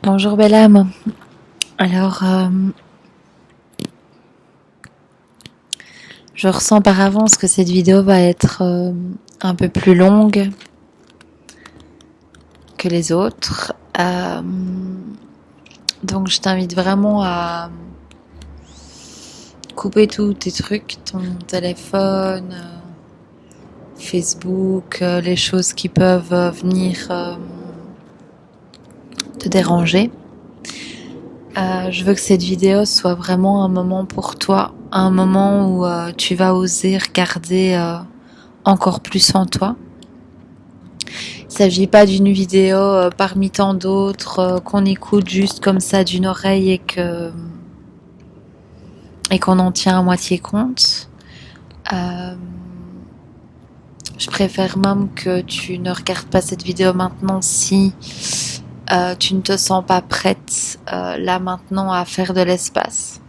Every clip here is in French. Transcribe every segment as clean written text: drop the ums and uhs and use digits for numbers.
Bonjour belle âme. Alors, je ressens par avance que cette vidéo va être un peu plus longue que les autres. Donc je t'invite vraiment à couper tous tes trucs, ton téléphone, Facebook, les choses qui peuvent venir te déranger. Je veux que cette vidéo soit vraiment un moment pour toi, un moment où tu vas oser regarder encore plus en toi. Il s'agit pas d'une vidéo parmi tant d'autres qu'on écoute juste comme ça d'une oreille et qu'on en tient à moitié compte. Je préfère même que tu ne regardes pas cette vidéo maintenant si tu ne te sens pas prête là maintenant à faire de l'espace.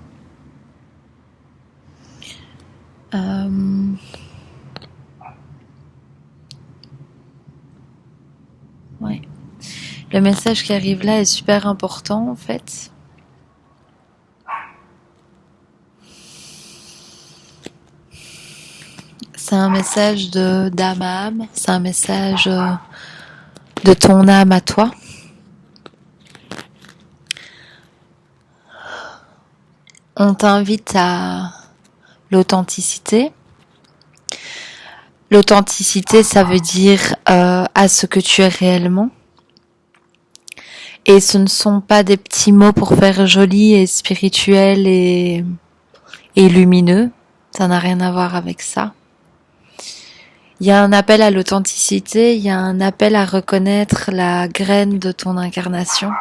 Ouais. Le message qui arrive là est super important en fait. C'est un message d'âme à âme, c'est un message de ton âme à toi. On t'invite à l'authenticité. L'authenticité, ça veut dire à ce que tu es réellement. Et ce ne sont pas des petits mots pour faire joli et spirituel et lumineux. Ça n'a rien à voir avec ça. Il y a un appel à l'authenticité, il y a un appel à reconnaître la graine de ton incarnation.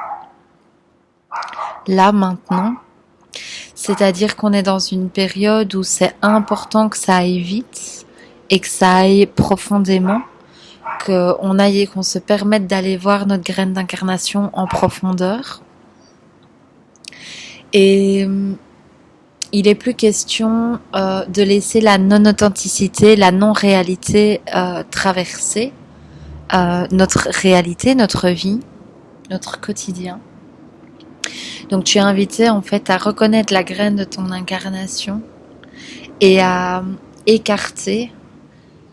Là, maintenant. C'est-à-dire qu'on est dans une période où c'est important que ça aille vite et que ça aille profondément, qu'on se permette d'aller voir notre graine d'incarnation en profondeur. Et il est plus question de laisser la non-authenticité, la non-réalité traverser notre réalité, notre vie, notre quotidien. Donc tu es invité en fait à reconnaître la graine de ton incarnation et à écarter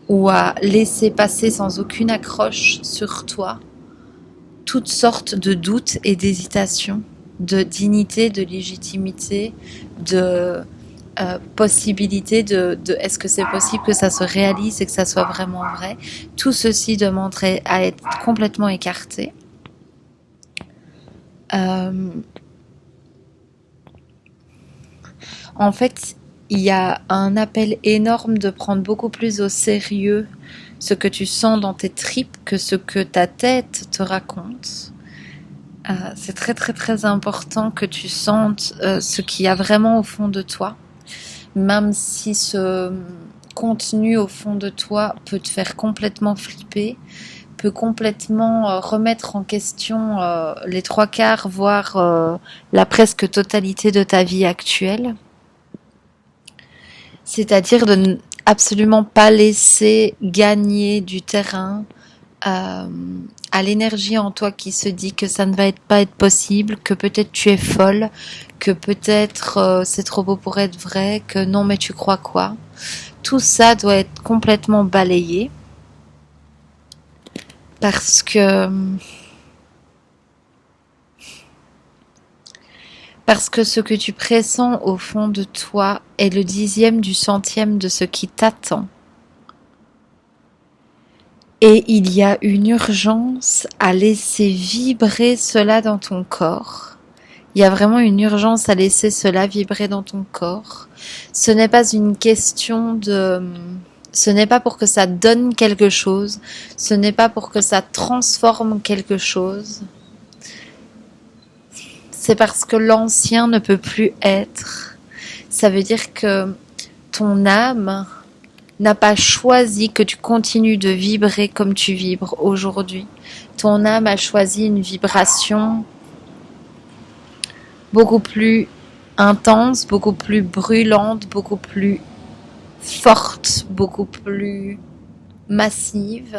ou à laisser passer sans aucune accroche sur toi toutes sortes de doutes et d'hésitations, de dignité, de légitimité, de possibilité de est-ce que c'est possible que ça se réalise et que ça soit vraiment vrai. Tout ceci demanderait à être complètement écarté. En fait, il y a un appel énorme de prendre beaucoup plus au sérieux ce que tu sens dans tes tripes que ce que ta tête te raconte. C'est très très très important que tu sentes ce qu'il y a vraiment au fond de toi, même si ce contenu au fond de toi peut te faire complètement flipper, peut complètement remettre en question les trois quarts, voire la presque totalité de ta vie actuelle. C'est-à-dire de ne absolument pas laisser gagner du terrain à l'énergie en toi qui se dit que ça ne va pas être possible, que peut-être tu es folle, que peut-être c'est trop beau pour être vrai, que non mais tu crois quoi. Tout ça doit être complètement balayé parce que ce que tu pressens au fond de toi est le 10e du centième de ce qui t'attend. Et il y a une urgence à laisser vibrer cela dans ton corps. Il y a vraiment une urgence à laisser cela vibrer dans ton corps. Ce n'est pas une question de... Ce n'est pas pour que ça donne quelque chose. Ce n'est pas pour que ça transforme quelque chose. C'est parce que l'ancien ne peut plus être. Ça veut dire que ton âme n'a pas choisi que tu continues de vibrer comme tu vibres aujourd'hui. Ton âme a choisi une vibration beaucoup plus intense, beaucoup plus brûlante, beaucoup plus forte, beaucoup plus massive.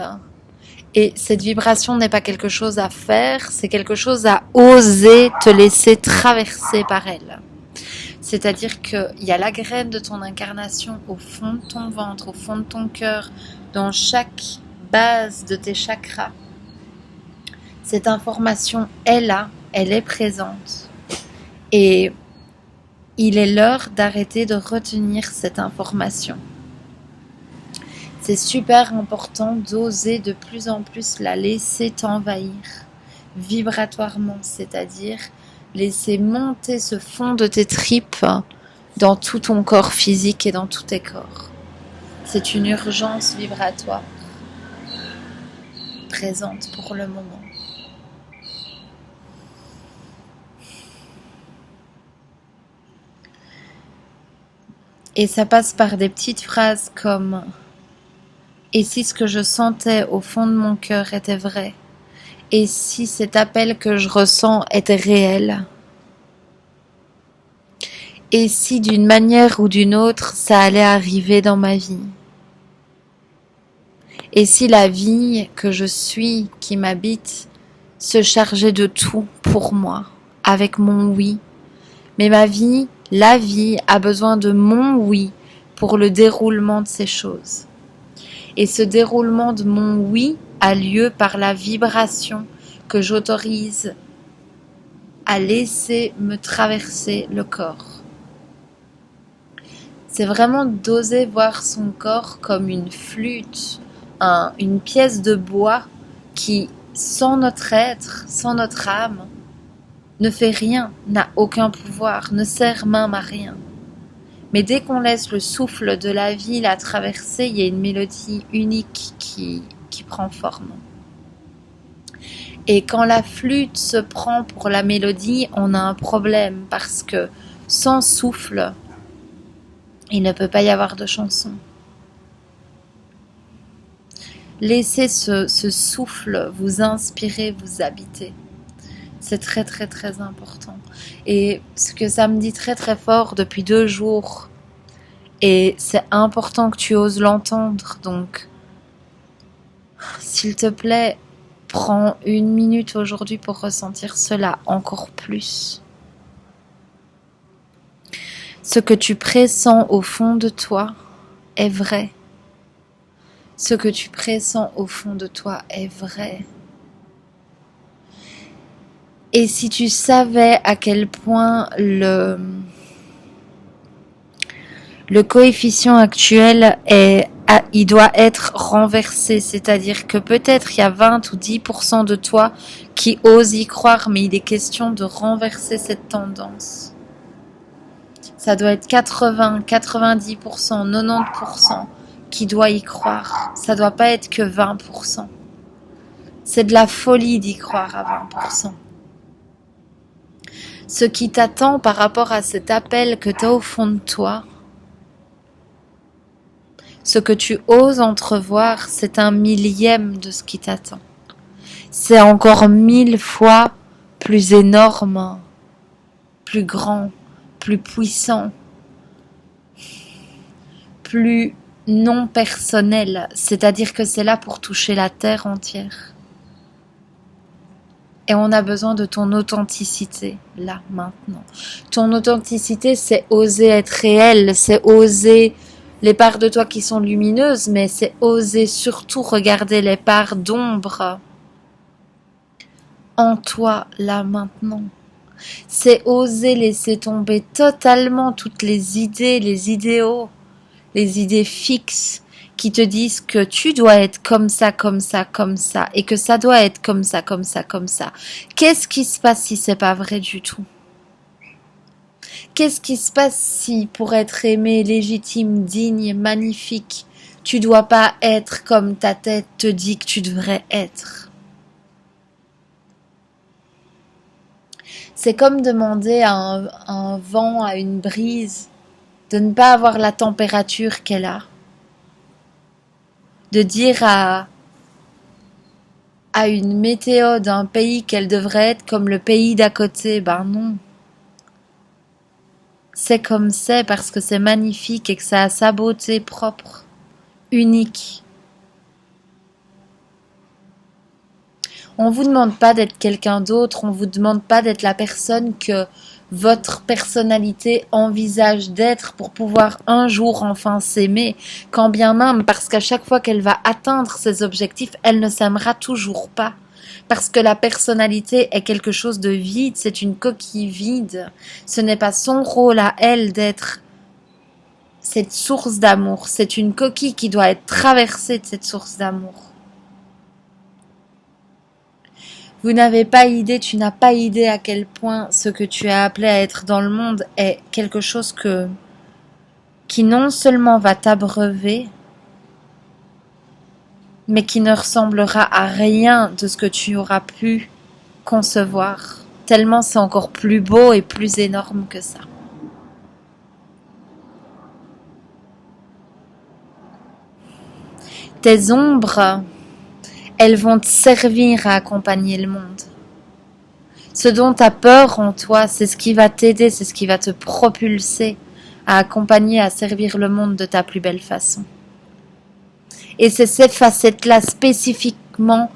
Et cette vibration n'est pas quelque chose à faire, c'est quelque chose à oser te laisser traverser par elle. C'est-à-dire qu'il y a la graine de ton incarnation au fond de ton ventre, au fond de ton cœur, dans chaque base de tes chakras. Cette information est là, elle est présente. Et il est l'heure d'arrêter de retenir cette information. C'est super important d'oser de plus en plus la laisser t'envahir vibratoirement, c'est-à-dire laisser monter ce fond de tes tripes dans tout ton corps physique et dans tous tes corps. C'est une urgence vibratoire présente pour le moment. Et ça passe par des petites phrases comme « Et si ce que je sentais au fond de mon cœur était vrai ? Et si cet appel que je ressens était réel ? Et si d'une manière ou d'une autre, ça allait arriver dans ma vie ? Et si la vie que je suis, qui m'habite, se chargeait de tout pour moi, avec mon oui ? Mais ma vie, la vie a besoin de mon oui pour le déroulement de ces choses. Et ce déroulement de mon oui a lieu par la vibration que j'autorise à laisser me traverser le corps. C'est vraiment d'oser voir son corps comme une flûte, une pièce de bois qui, sans notre être, sans notre âme, ne fait rien, n'a aucun pouvoir, ne sert même à rien. Mais dès qu'on laisse le souffle de la vie la traverser, il y a une mélodie unique qui prend forme. Et quand la flûte se prend pour la mélodie, on a un problème parce que sans souffle, il ne peut pas y avoir de chanson. Laissez ce souffle vous inspirer, vous habiter. C'est très très très important. Et ce que ça me dit très très fort depuis 2 jours, et c'est important que tu oses l'entendre, donc s'il te plaît, prends 1 minute aujourd'hui pour ressentir cela encore plus. Ce que tu pressens au fond de toi est vrai. Ce que tu pressens au fond de toi est vrai. Et si tu savais à quel point le coefficient actuel il doit être renversé, c'est-à-dire que peut-être il y a 20 ou 10% de toi qui ose y croire, mais il est question de renverser cette tendance. Ça doit être 80, 90%, 90% qui doit y croire. Ça doit pas être que 20%. C'est de la folie d'y croire à 20%. Ce qui t'attend par rapport à cet appel que tu as au fond de toi, ce que tu oses entrevoir, c'est 1/1000e de ce qui t'attend. C'est encore 1000 fois plus énorme, plus grand, plus puissant, plus non personnel. C'est-à-dire que c'est là pour toucher la terre entière. Et on a besoin de ton authenticité, là, maintenant. Ton authenticité, c'est oser être réel, c'est oser les parts de toi qui sont lumineuses, mais c'est oser surtout regarder les parts d'ombre en toi, là, maintenant. C'est oser laisser tomber totalement toutes les idées, les idéaux, les idées fixes qui te disent que tu dois être comme ça, comme ça, comme ça, et que ça doit être comme ça, comme ça, comme ça. Qu'est-ce qui se passe si c'est pas vrai du tout ? Qu'est-ce qui se passe si, pour être aimé, légitime, digne, magnifique, tu dois pas être comme ta tête te dit que tu devrais être ? C'est comme demander à un vent, à une brise, de ne pas avoir la température qu'elle a. De dire à une météo d'un pays qu'elle devrait être comme le pays d'à côté, ben non. C'est comme c'est parce que c'est magnifique et que ça a sa beauté propre, unique. On vous demande pas d'être quelqu'un d'autre, on vous demande pas d'être la personne que votre personnalité envisage d'être pour pouvoir un jour enfin s'aimer, quand bien même, parce qu'à chaque fois qu'elle va atteindre ses objectifs, elle ne s'aimera toujours pas. Parce que la personnalité est quelque chose de vide, c'est une coquille vide. Ce n'est pas son rôle à elle d'être cette source d'amour. C'est une coquille qui doit être traversée de cette source d'amour. Vous n'avez pas idée, tu n'as pas idée à quel point ce que tu as appelé à être dans le monde est quelque chose qui non seulement va t'abreuver, mais qui ne ressemblera à rien de ce que tu auras pu concevoir. Tellement c'est encore plus beau et plus énorme que ça. Tes ombres, elles vont te servir à accompagner le monde. Ce dont tu as peur en toi, c'est ce qui va t'aider, c'est ce qui va te propulser à accompagner, à servir le monde de ta plus belle façon. Et c'est ces facettes-là spécifiquement,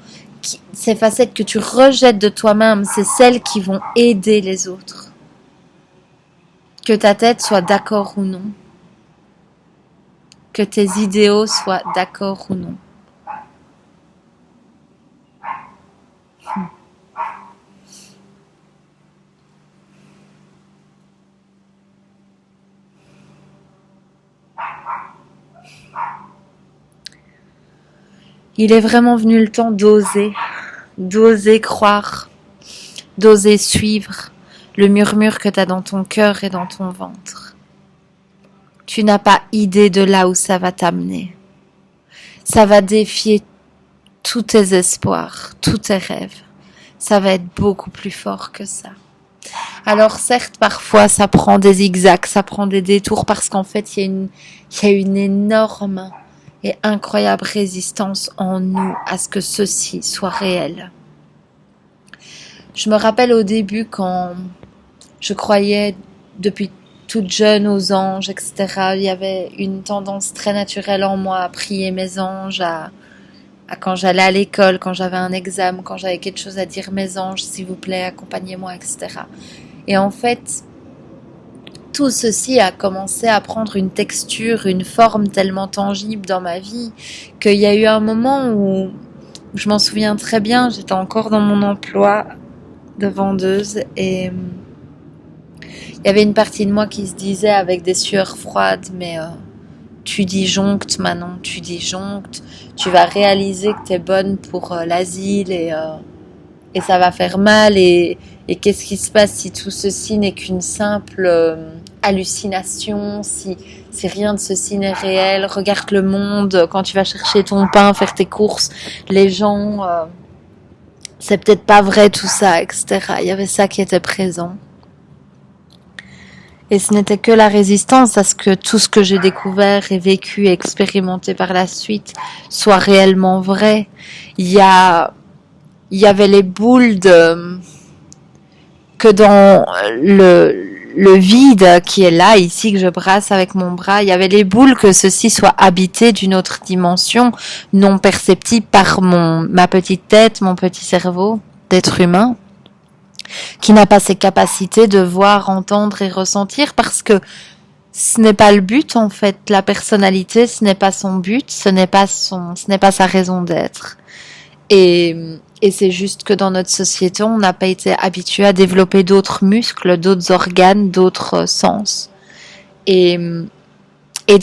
ces facettes que tu rejettes de toi-même, c'est celles qui vont aider les autres. Que ta tête soit d'accord ou non. Que tes idéaux soient d'accord ou non. Il est vraiment venu le temps d'oser croire, d'oser suivre le murmure que tu as dans ton cœur et dans ton ventre. Tu n'as pas idée de là où ça va t'amener. Ça va défier tous tes espoirs, tous tes rêves. Ça va être beaucoup plus fort que ça. Alors certes, parfois, ça prend des zigzags, ça prend des détours parce qu'en fait, il y a une énorme et incroyable résistance en nous à ce que ceci soit réel. Je me rappelle au début quand je croyais depuis toute jeune aux anges, etc. Il y avait une tendance très naturelle en moi à prier mes anges, à quand j'allais à l'école, quand j'avais un examen, quand j'avais quelque chose à dire, mes anges, s'il vous plaît, accompagnez-moi, etc. Et en fait, tout ceci a commencé à prendre une texture, une forme tellement tangible dans ma vie qu'il y a eu un moment où je m'en souviens très bien, j'étais encore dans mon emploi de vendeuse et il y avait une partie de moi qui se disait avec des sueurs froides, mais tu disjonctes Manon, tu disjonctes, tu vas réaliser que t'es bonne pour l'asile et ça va faire mal et qu'est-ce qui se passe si tout ceci n'est qu'une simple hallucination, si rien de ceci n'est réel, regarde le monde, quand tu vas chercher ton pain, faire tes courses, les gens, c'est peut-être pas vrai tout ça, etc. Il y avait ça qui était présent. Et ce n'était que la résistance à ce que tout ce que j'ai découvert et vécu et expérimenté par la suite soit réellement vrai. Il y avait les boules que dans le vide qui est là, ici, que je brasse avec mon bras, il y avait les boules que ceci soit habité d'une autre dimension, non perceptible par ma petite tête, mon petit cerveau d'être humain, qui n'a pas ces capacités de voir, entendre et ressentir, parce que ce n'est pas le but, en fait. La personnalité, ce n'est pas son but, ce n'est pas sa raison d'être. Et c'est juste que dans notre société, on n'a pas été habitué à développer d'autres muscles, d'autres organes, d'autres sens. Et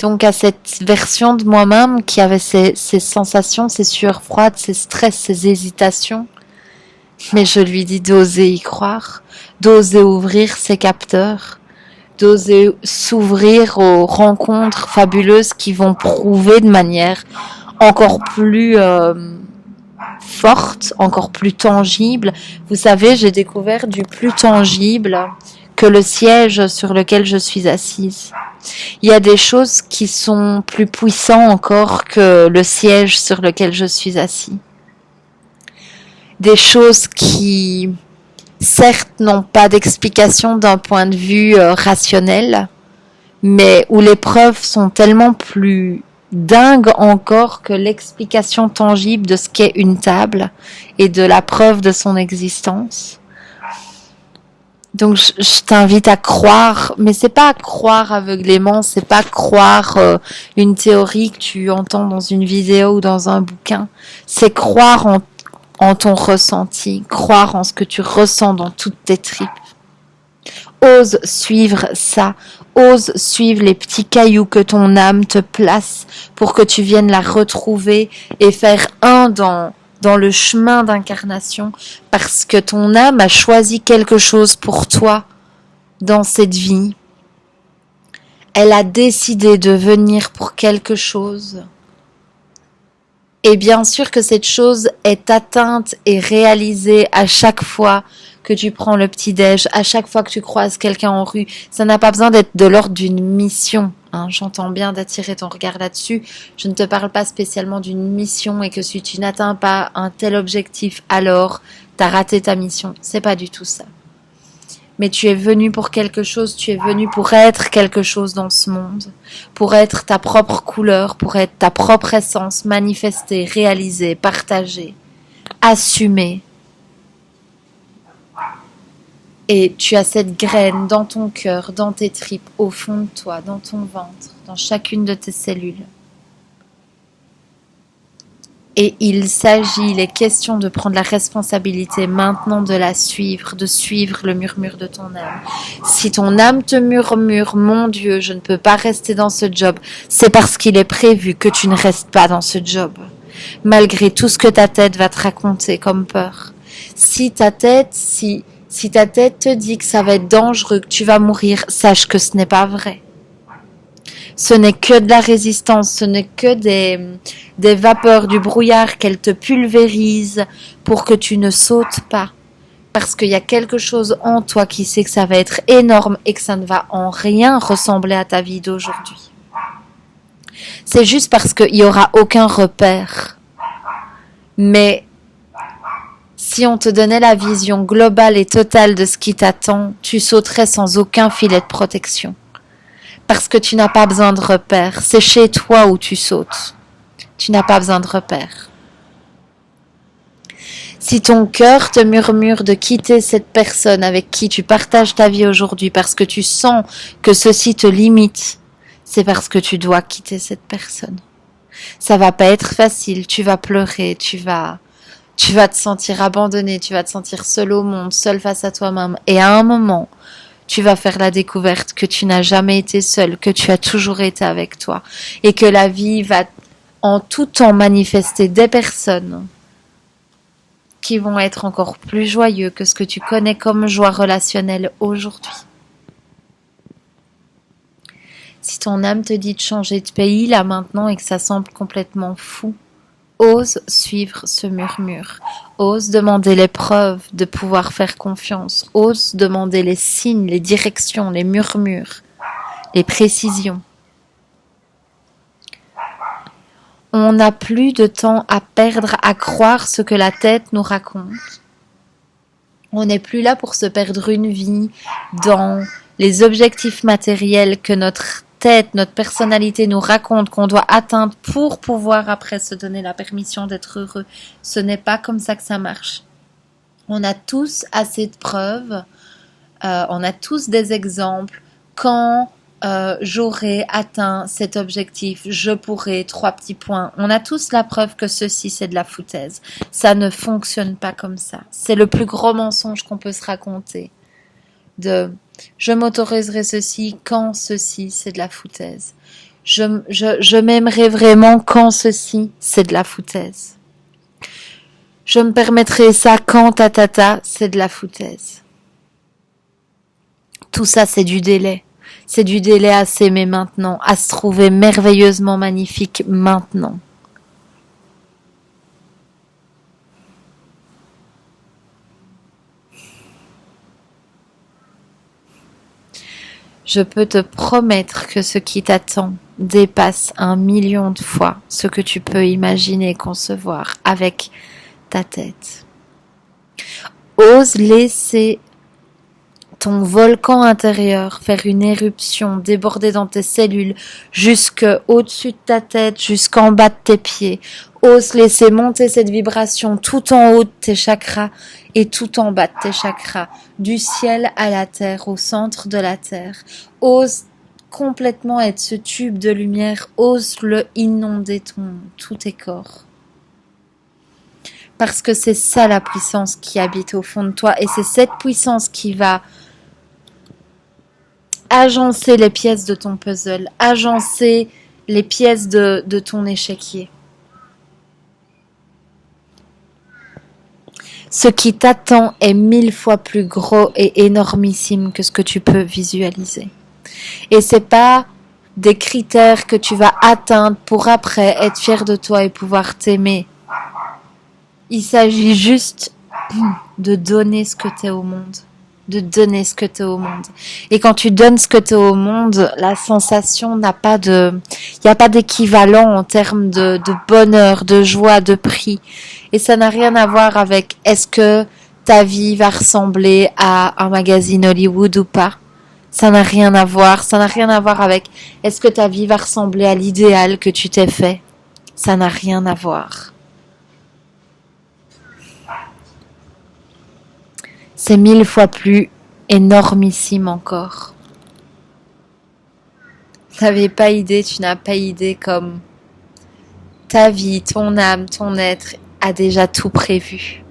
donc à cette version de moi-même qui avait ces sensations, ces sueurs froides, ces stress, ces hésitations, mais je lui dis d'oser y croire, d'oser ouvrir ses capteurs, d'oser s'ouvrir aux rencontres fabuleuses qui vont prouver de manière encore plus forte, encore plus tangible. Vous savez, j'ai découvert du plus tangible que le siège sur lequel je suis assise. Il y a des choses qui sont plus puissantes encore que le siège sur lequel je suis assis. Des choses qui, certes, n'ont pas d'explication d'un point de vue rationnel, mais où les preuves sont tellement plus dingue encore que l'explication tangible de ce qu'est une table et de la preuve de son existence. Donc je t'invite à croire, mais c'est pas croire aveuglément, c'est pas croire une théorie que tu entends dans une vidéo ou dans un bouquin, c'est croire en ton ressenti, croire en ce que tu ressens dans toutes tes tripes. Ose suivre ça, ose suivre les petits cailloux que ton âme te place pour que tu viennes la retrouver et faire un dans le chemin d'incarnation, parce que ton âme a choisi quelque chose pour toi dans cette vie. Elle a décidé de venir pour quelque chose. Et bien sûr que cette chose est atteinte et réalisée à chaque fois que tu prends le petit-déj, à chaque fois que tu croises quelqu'un en rue. Ça n'a pas besoin d'être de l'ordre d'une mission. J'entends bien d'attirer ton regard là-dessus. Je ne te parle pas spécialement d'une mission et que si tu n'atteins pas un tel objectif, alors t'as raté ta mission. C'est pas du tout ça. Mais tu es venu pour quelque chose, tu es venu pour être quelque chose dans ce monde, pour être ta propre couleur, pour être ta propre essence, manifestée, réalisée, partagée, assumée. Et tu as cette graine dans ton cœur, dans tes tripes, au fond de toi, dans ton ventre, dans chacune de tes cellules. Et il est question de prendre la responsabilité maintenant de la suivre, de suivre le murmure de ton âme. Si ton âme te murmure, mon Dieu, je ne peux pas rester dans ce job, c'est parce qu'il est prévu que tu ne restes pas dans ce job. Malgré tout ce que ta tête va te raconter comme peur. Si ta tête te dit que ça va être dangereux, que tu vas mourir, sache que ce n'est pas vrai. Ce n'est que de la résistance, ce n'est que des vapeurs, du brouillard qu'elle te pulvérise pour que tu ne sautes pas. Parce qu'il y a quelque chose en toi qui sait que ça va être énorme et que ça ne va en rien ressembler à ta vie d'aujourd'hui. C'est juste parce qu'il n'y aura aucun repère. Mais si on te donnait la vision globale et totale de ce qui t'attend, tu sauterais sans aucun filet de protection. Parce que tu n'as pas besoin de repères. C'est chez toi où tu sautes. Tu n'as pas besoin de repères. Si ton cœur te murmure de quitter cette personne avec qui tu partages ta vie aujourd'hui parce que tu sens que ceci te limite, c'est parce que tu dois quitter cette personne. Ça va pas être facile. Tu vas pleurer, tu vas te sentir abandonné, tu vas te sentir seul au monde, seul face à toi-même. Et à un moment, tu vas faire la découverte que tu n'as jamais été seul, que tu as toujours été avec toi et que la vie va en tout temps manifester des personnes qui vont être encore plus joyeux que ce que tu connais comme joie relationnelle aujourd'hui. Si ton âme te dit de changer de pays là maintenant et que ça semble complètement fou, ose suivre ce murmure, ose demander les preuves de pouvoir faire confiance, ose demander les signes, les directions, les murmures, les précisions. On n'a plus de temps à perdre à croire ce que la tête nous raconte. On n'est plus là pour se perdre une vie dans les objectifs matériels que notre tête, notre personnalité nous raconte qu'on doit atteindre pour pouvoir après se donner la permission d'être heureux. Ce n'est pas comme ça que ça marche. On a tous assez de preuves, on a tous des exemples. Quand j'aurai atteint cet objectif, je pourrai, 3 petits points. On a tous la preuve que ceci, c'est de la foutaise. Ça ne fonctionne pas comme ça. C'est le plus gros mensonge qu'on peut se raconter. Je m'autoriserai ceci quand ceci, c'est de la foutaise. Je m'aimerai vraiment quand ceci, c'est de la foutaise. Je me permettrai ça quand tatata, c'est de la foutaise. Tout ça, c'est du délai. C'est du délai à s'aimer maintenant, à se trouver merveilleusement magnifique maintenant. Je peux te promettre que ce qui t'attend dépasse 1 million de fois ce que tu peux imaginer et concevoir avec ta tête. Ose laisser ton volcan intérieur faire une éruption, déborder dans tes cellules, jusque au-dessus de ta tête, jusqu'en bas de tes pieds. Ose laisser monter cette vibration tout en haut de tes chakras et tout en bas de tes chakras, du ciel à la terre, au centre de la terre. Ose complètement être ce tube de lumière, ose le inonder tous tes corps. Parce que c'est ça la puissance qui habite au fond de toi et c'est cette puissance qui va agencer les pièces de ton puzzle, agencer les pièces de ton échiquier. Ce qui t'attend est 1000 fois plus gros et énormissime que ce que tu peux visualiser. Et c'est pas des critères que tu vas atteindre pour après être fier de toi et pouvoir t'aimer. Il s'agit juste de donner ce que t'es au monde. De donner ce que t'es au monde. Et quand tu donnes ce que t'es au monde, la sensation n'a pas de... Il n'y a pas d'équivalent en termes de bonheur, de joie, de prix. Et ça n'a rien à voir avec est-ce que ta vie va ressembler à un magazine Hollywood ou pas. Ça n'a rien à voir. Ça n'a rien à voir avec est-ce que ta vie va ressembler à l'idéal que tu t'es fait. Ça n'a rien à voir. C'est 1000 fois plus énormissime encore. Tu n'avais pas idée, tu n'as pas idée comme ta vie, ton âme, ton être a déjà tout prévu.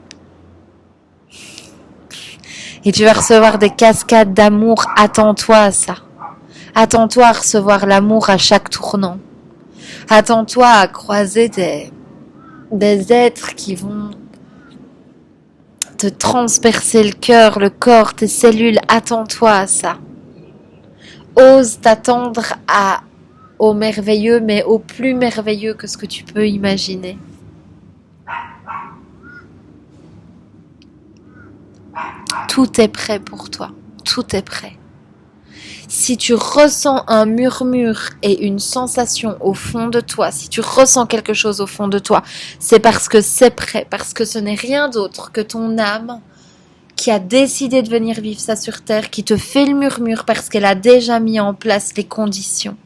Et tu vas recevoir des cascades d'amour, attends-toi à ça. Attends-toi à recevoir l'amour à chaque tournant. Attends-toi à croiser des êtres qui vont te transpercer le cœur, le corps, tes cellules, attends-toi à ça. Ose t'attendre au merveilleux, mais au plus merveilleux que ce que tu peux imaginer. Tout est prêt pour toi, tout est prêt. Si tu ressens un murmure et une sensation au fond de toi, si tu ressens quelque chose au fond de toi, c'est parce que c'est prêt, parce que ce n'est rien d'autre que ton âme qui a décidé de venir vivre ça sur Terre, qui te fait le murmure parce qu'elle a déjà mis en place les conditions.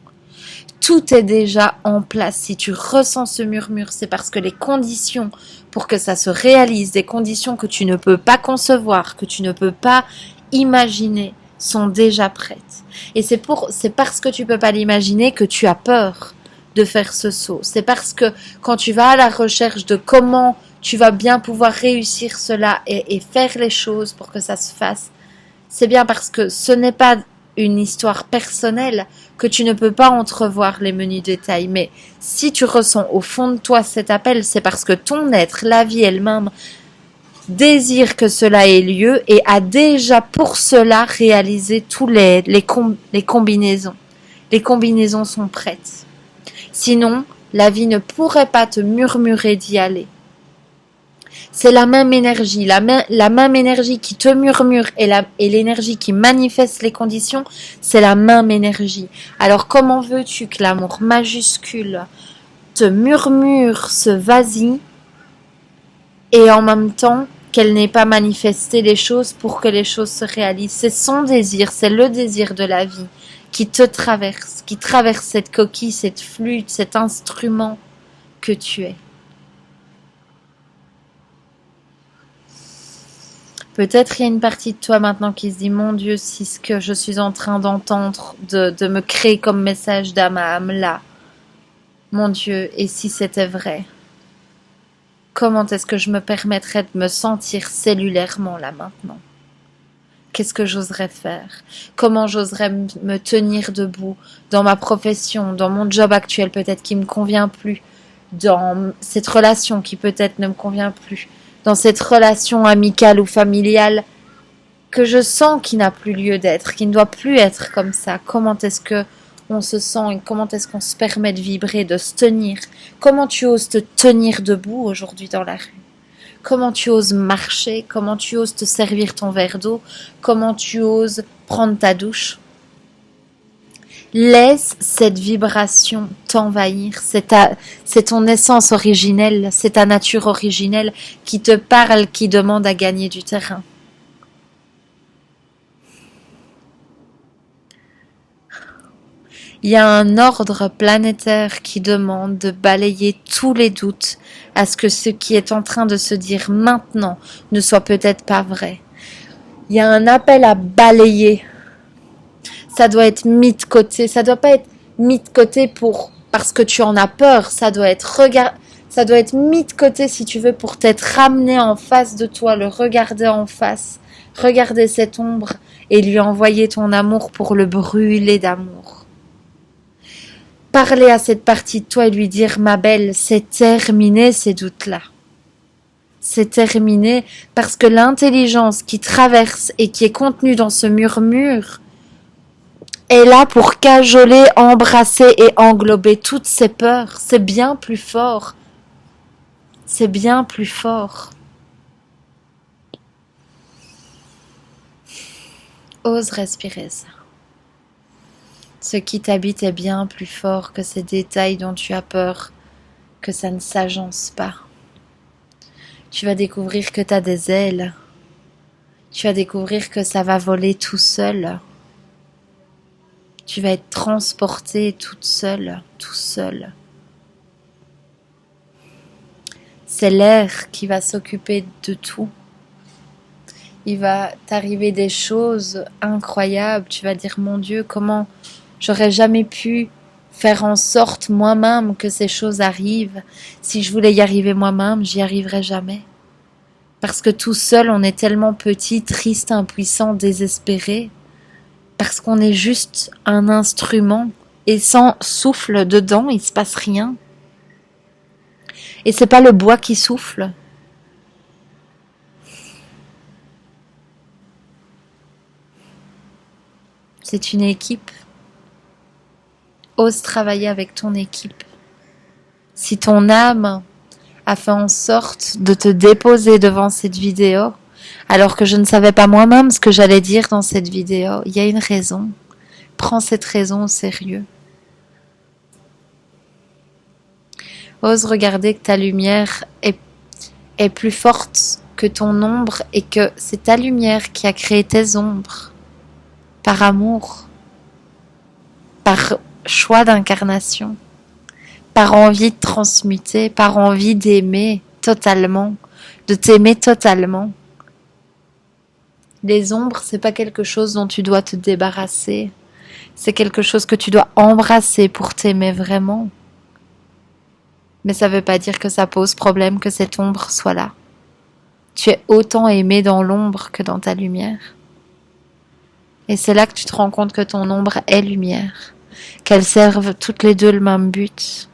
Tout est déjà en place. Si tu ressens ce murmure, c'est parce que les conditions pour que ça se réalise, des conditions que tu ne peux pas concevoir, que tu ne peux pas imaginer, sont déjà prêtes. Et c'est parce que tu peux pas l'imaginer que tu as peur de faire ce saut. C'est parce que quand tu vas à la recherche de comment tu vas bien pouvoir réussir cela et faire les choses pour que ça se fasse, c'est bien parce que ce n'est pas une histoire personnelle que tu ne peux pas entrevoir les menus détails. Mais si tu ressens au fond de toi cet appel, c'est parce que ton être, la vie elle-même, désire que cela ait lieu et a déjà pour cela réalisé tous les combinaisons. Les combinaisons sont prêtes. Sinon, la vie ne pourrait pas te murmurer d'y aller. C'est la même énergie, la même énergie qui te murmure et l'énergie qui manifeste les conditions, c'est la même énergie. Alors comment veux-tu que l'amour majuscule te murmure ce vas-y et en même temps qu'elle n'ait pas manifesté les choses pour que les choses se réalisent? C'est son désir, c'est le désir de la vie qui te traverse, qui traverse cette coquille, cette flûte, cet instrument que tu es. Peut-être il y a une partie de toi maintenant qui se dit « Mon Dieu, si ce que je suis en train d'entendre, de me créer comme message d'âme à âme là, mon Dieu, et si c'était vrai, comment est-ce que je me permettrais de me sentir cellulairement là maintenant? Qu'est-ce que j'oserais faire? Comment j'oserais me tenir debout dans ma profession, dans mon job actuel peut-être qui ne me convient plus, dans cette relation qui peut-être ne me convient plus, dans cette relation amicale ou familiale que je sens qui n'a plus lieu d'être, qui ne doit plus être comme ça? Comment est-ce que on se sent et comment est-ce qu'on se permet de vibrer, de se tenir? Comment tu oses te tenir debout aujourd'hui dans la rue? Comment tu oses marcher? Comment tu oses te servir ton verre d'eau? Comment tu oses prendre ta douche? Laisse cette vibration t'envahir. C'est ton essence originelle, c'est ta nature originelle qui te parle, qui demande à gagner du terrain. Il y a un ordre planétaire qui demande de balayer tous les doutes à ce que ce qui est en train de se dire maintenant ne soit peut-être pas vrai. Il y a un appel à balayer. Ça doit être mis de côté. Ça doit pas être mis de côté parce que tu en as peur. Ça doit être mis de côté si tu veux pour t'être ramené en face de toi, le regarder en face, regarder cette ombre et lui envoyer ton amour pour le brûler d'amour. Parler à cette partie de toi et lui dire, ma belle, c'est terminé ces doutes-là. C'est terminé parce que l'intelligence qui traverse et qui est contenue dans ce murmure est là pour cajoler, embrasser et englober toutes ces peurs. C'est bien plus fort. C'est bien plus fort. Ose respirer ça. Ce qui t'habite est bien plus fort que ces détails dont tu as peur que ça ne s'agence pas. Tu vas découvrir que tu as des ailes. Tu vas découvrir que ça va voler tout seul. Tu vas être transportée toute seule, tout seul. C'est l'air qui va s'occuper de tout. Il va t'arriver des choses incroyables. Tu vas dire, mon Dieu, comment j'aurais jamais pu faire en sorte moi-même que ces choses arrivent. Si je voulais y arriver moi-même, j'y arriverais jamais. Parce que tout seul, on est tellement petit, triste, impuissant, désespéré. Parce qu'on est juste un instrument. Et sans souffle dedans, il se passe rien. Et c'est pas le bois qui souffle. C'est une équipe. Ose travailler avec ton équipe. Si ton âme a fait en sorte de te déposer devant cette vidéo, alors que je ne savais pas moi-même ce que j'allais dire dans cette vidéo, il y a une raison. Prends cette raison au sérieux. Ose regarder que ta lumière est plus forte que ton ombre et que c'est ta lumière qui a créé tes ombres. Par amour, par choix d'incarnation, par envie de transmuter, par envie d'aimer totalement, de t'aimer totalement. Les ombres, c'est pas quelque chose dont tu dois te débarrasser, c'est quelque chose que tu dois embrasser pour t'aimer vraiment. Mais ça veut pas dire que ça pose problème que cette ombre soit là. Tu es autant aimé dans l'ombre que dans ta lumière. Et c'est là que tu te rends compte que ton ombre est lumière, qu'elles servent toutes les deux le même but.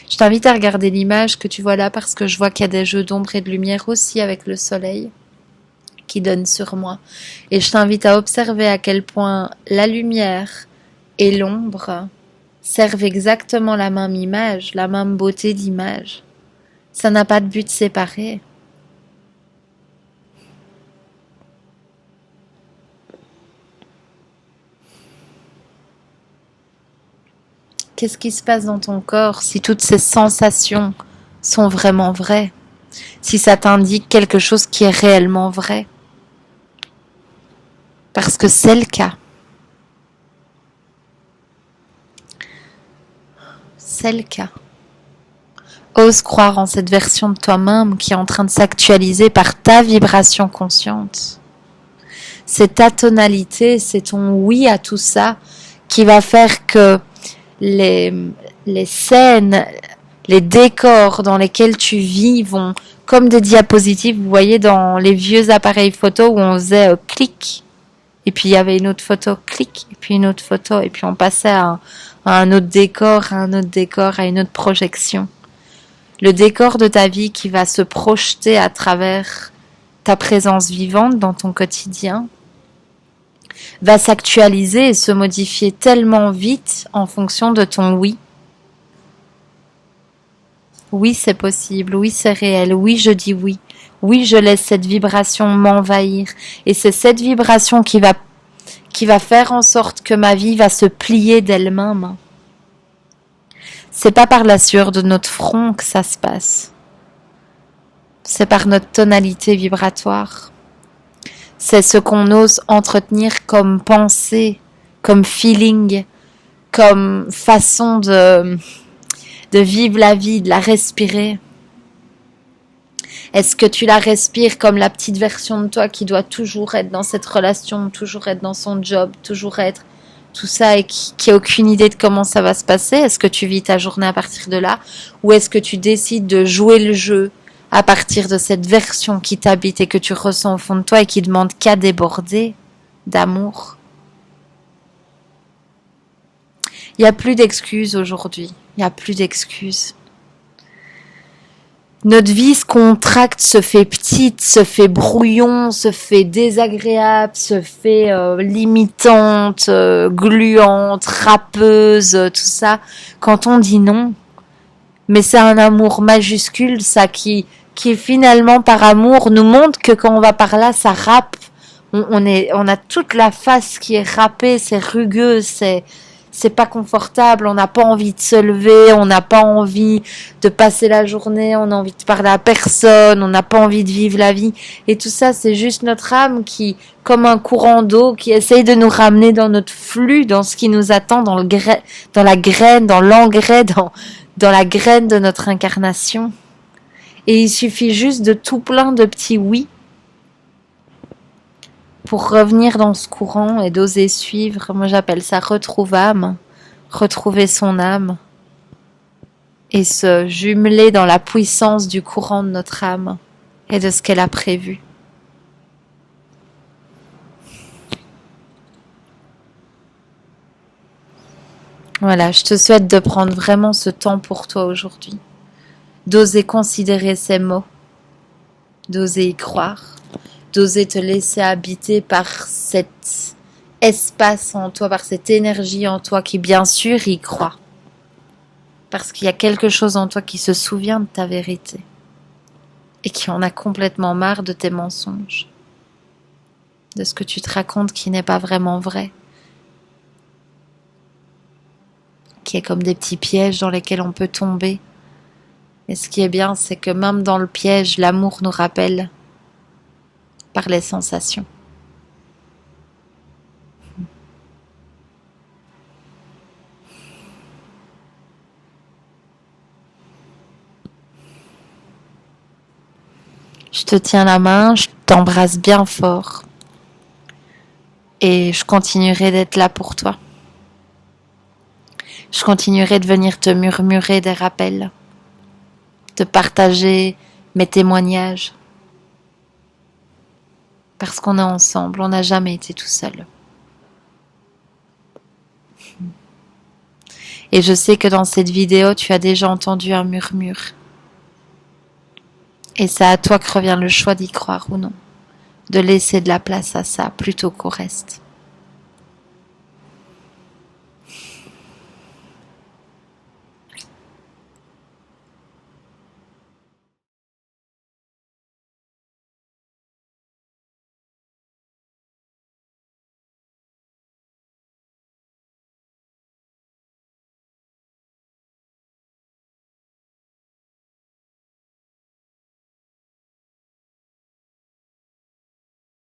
Je t'invite à regarder l'image que tu vois là parce que je vois qu'il y a des jeux d'ombre et de lumière aussi avec le soleil qui donne sur moi. Et je t'invite à observer à quel point la lumière et l'ombre servent exactement la même image, la même beauté d'image. Ça n'a pas de but séparé. Qu'est-ce qui se passe dans ton corps si toutes ces sensations sont vraiment vraies? Si ça t'indique quelque chose qui est réellement vrai? Parce que c'est le cas. C'est le cas. Ose croire en cette version de toi-même qui est en train de s'actualiser par ta vibration consciente. C'est ta tonalité, c'est ton oui à tout ça qui va faire que les scènes, les décors dans lesquels tu vis vont comme des diapositives. Vous voyez dans les vieux appareils photo où on faisait clic et puis il y avait une autre photo, clic et puis une autre photo et puis on passait à un autre décor, à un autre décor, à une autre projection. Le décor de ta vie qui va se projeter à travers ta présence vivante dans ton quotidien va s'actualiser et se modifier tellement vite en fonction de ton oui. Oui, c'est possible. Oui, c'est réel. Oui, je dis oui. Oui, je laisse cette vibration m'envahir. Et c'est cette vibration qui va faire en sorte que ma vie va se plier d'elle-même. C'est pas par la sueur de notre front que ça se passe. C'est par notre tonalité vibratoire. C'est ce qu'on ose entretenir comme pensée, comme feeling, comme façon de vivre la vie, de la respirer? Est-ce que tu la respires comme la petite version de toi qui doit toujours être dans cette relation, toujours être dans son job, toujours être tout ça et qui a aucune idée de comment ça va se passer? Est-ce que tu vis ta journée à partir de là? Ou est-ce que tu décides de jouer le jeu à partir de cette version qui t'habite et que tu ressens au fond de toi et qui demande qu'à déborder d'amour? Il n'y a plus d'excuses aujourd'hui. Il n'y a plus d'excuses. Notre vie se contracte, se fait petite, se fait brouillon, se fait désagréable, se fait limitante, gluante, râpeuse, tout ça, quand on dit non. Mais c'est un amour majuscule, ça, qui finalement, par amour, nous montre que quand on va par là, ça râpe. On a toute la face qui est râpée, c'est rugueux, c'est pas confortable, on n'a pas envie de se lever, on n'a pas envie de passer la journée, on a envie de parler à personne, on n'a pas envie de vivre la vie. Et tout ça, c'est juste notre âme qui, comme un courant d'eau, qui essaye de nous ramener dans notre flux, dans ce qui nous attend, dans la graine, dans l'engrais, dans la graine de notre incarnation. Et il suffit juste de tout plein de petits oui pour revenir dans ce courant et d'oser suivre. Moi, j'appelle ça retrouver âme, retrouver son âme et se jumeler dans la puissance du courant de notre âme et de ce qu'elle a prévu. Voilà, je te souhaite de prendre vraiment ce temps pour toi aujourd'hui, d'oser considérer ces mots, d'oser y croire, d'oser te laisser habiter par cet espace en toi, par cette énergie en toi qui bien sûr y croit. Parce qu'il y a quelque chose en toi qui se souvient de ta vérité et qui en a complètement marre de tes mensonges, de ce que tu te racontes qui n'est pas vraiment vrai, qui est comme des petits pièges dans lesquels on peut tomber. Et ce qui est bien, c'est que même dans le piège, l'amour nous rappelle par les sensations. Je te tiens la main, je t'embrasse bien fort et je continuerai d'être là pour toi. Je continuerai de venir te murmurer des rappels, de partager mes témoignages. Parce qu'on est ensemble, on n'a jamais été tout seul. Et je sais que dans cette vidéo, tu as déjà entendu un murmure. Et c'est à toi que revient le choix d'y croire ou non, de laisser de la place à ça plutôt qu'au reste.